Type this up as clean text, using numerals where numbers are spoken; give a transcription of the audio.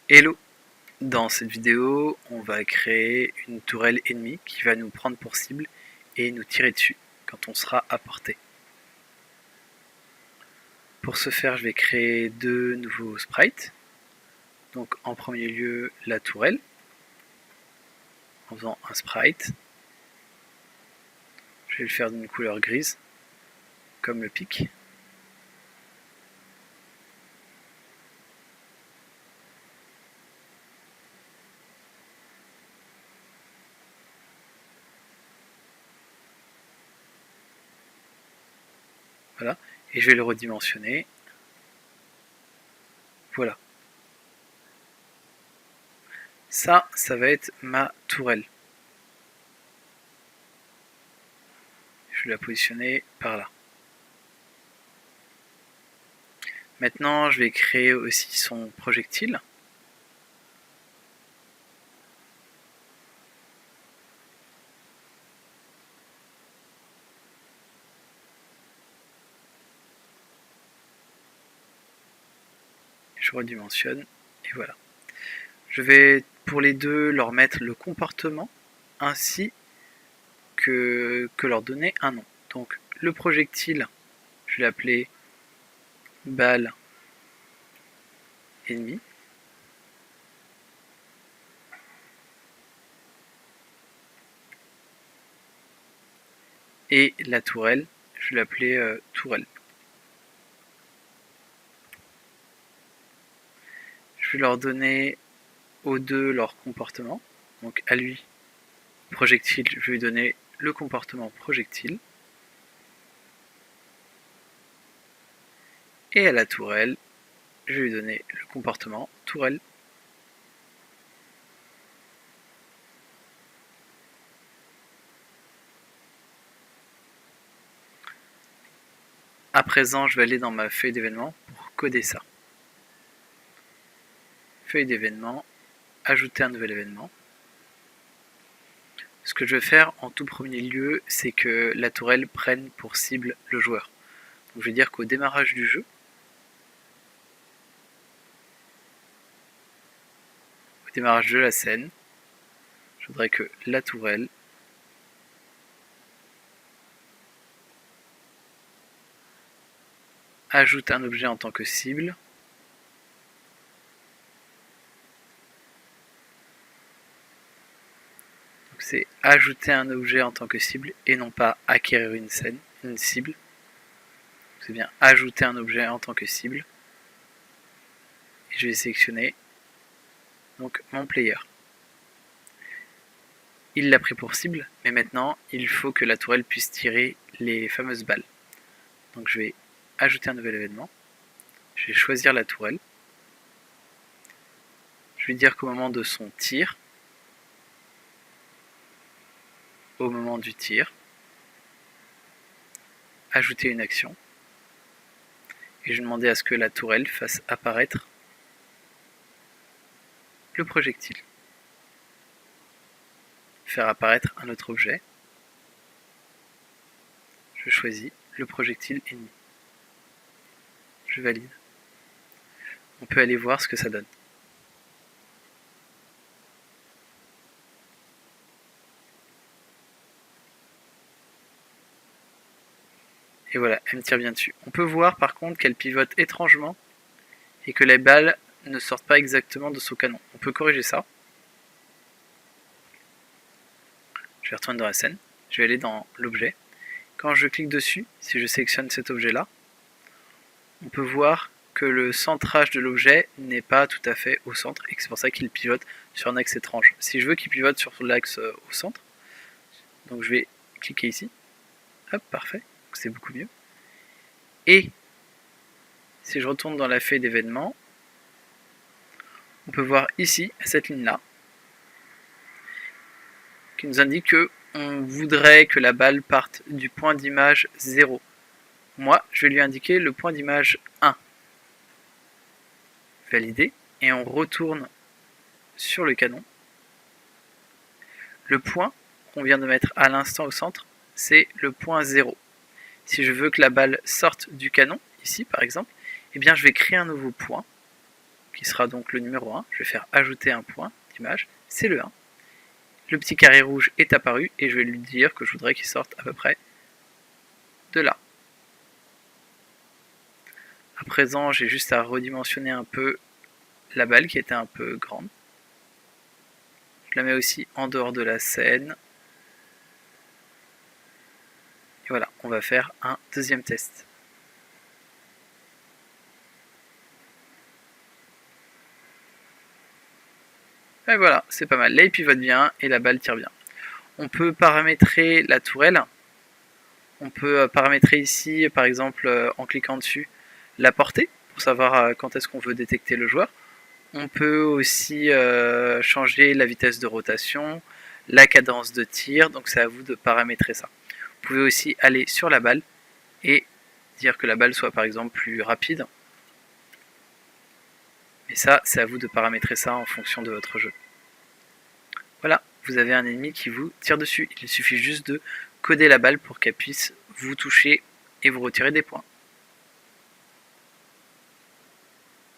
Hello! Dans cette vidéo, on va créer une tourelle ennemie qui va nous prendre pour cible et nous tirer dessus quand on sera à portée. Pour ce faire, je vais créer deux nouveaux sprites. Donc en premier lieu, la tourelle, en faisant un sprite. Je vais le faire d'une couleur grise, comme le pic. Voilà, et je vais le redimensionner. Voilà. Ça va être ma tourelle. Je vais la positionner par là. Maintenant, je vais créer aussi son projectile. Je redimensionne et voilà. Je vais pour les deux leur mettre le comportement ainsi que leur donner un nom. Donc le projectile, je vais l'appeler balle ennemie. Et la tourelle, je vais l'appeler tourelle. Je vais leur donner aux deux leur comportement. Donc à lui, projectile, je vais lui donner le comportement projectile. Et à la tourelle, je vais lui donner le comportement tourelle. À présent, je vais aller dans ma feuille d'événements pour coder ça. Feuille d'événements, ajouter un nouvel événement. Ce que je vais faire en tout premier lieu, c'est que la tourelle prenne pour cible le joueur. Donc je vais dire qu'au démarrage du jeu, au démarrage de la scène, je voudrais que la tourelle ajoute un objet en tant que cible. Donc c'est ajouter un objet en tant que cible et non pas acquérir une cible. C'est bien ajouter un objet en tant que cible. Et je vais sélectionner donc mon player. Il l'a pris pour cible, mais maintenant il faut que la tourelle puisse tirer les fameuses balles. Donc je vais ajouter un nouvel événement. Je vais choisir la tourelle. Je vais dire qu'au moment de son tir, au moment du tir, ajouter une action. Et je vais demander à ce que la tourelle fasse apparaître le projectile. Faire apparaître un autre objet. Je choisis le projectile ennemi. Je valide. On peut aller voir ce que ça donne. Et voilà, elle me tire bien dessus. On peut voir par contre qu'elle pivote étrangement et que les balles ne sortent pas exactement de son canon. On peut corriger ça. Je vais retourner dans la scène. Je vais aller dans l'objet. Quand je clique dessus, si je sélectionne cet objet-là, on peut voir que le centrage de l'objet n'est pas tout à fait au centre et que c'est pour ça qu'il pivote sur un axe étrange. Si je veux qu'il pivote sur l'axe au centre, donc je vais cliquer ici. Hop, parfait. C'est beaucoup mieux. Et si je retourne dans la feuille d'événements, on peut voir ici, à cette ligne-là, qui nous indique qu'on voudrait que la balle parte du point d'image 0. Moi, je vais lui indiquer le point d'image 1. Valider. Et on retourne sur le canon. Le point qu'on vient de mettre à l'instant au centre, c'est le point 0. Si je veux que la balle sorte du canon, ici par exemple, eh bien je vais créer un nouveau point qui sera donc le numéro 1. Je vais faire ajouter un point d'image, c'est le 1. Le petit carré rouge est apparu et je vais lui dire que je voudrais qu'il sorte à peu près de là. À présent, j'ai juste à redimensionner un peu la balle qui était un peu grande. Je la mets aussi en dehors de la scène. Et voilà, on va faire un deuxième test. Et voilà, c'est pas mal. Là, il pivote bien et la balle tire bien. On peut paramétrer la tourelle. On peut paramétrer ici, par exemple, en cliquant dessus, la portée, pour savoir quand est-ce qu'on veut détecter le joueur. On peut aussi changer la vitesse de rotation, la cadence de tir, donc c'est à vous de paramétrer ça. Vous pouvez aussi aller sur la balle et dire que la balle soit par exemple plus rapide. Mais ça, c'est à vous de paramétrer ça en fonction de votre jeu. Voilà, vous avez un ennemi qui vous tire dessus. Il suffit juste de coder la balle pour qu'elle puisse vous toucher et vous retirer des points.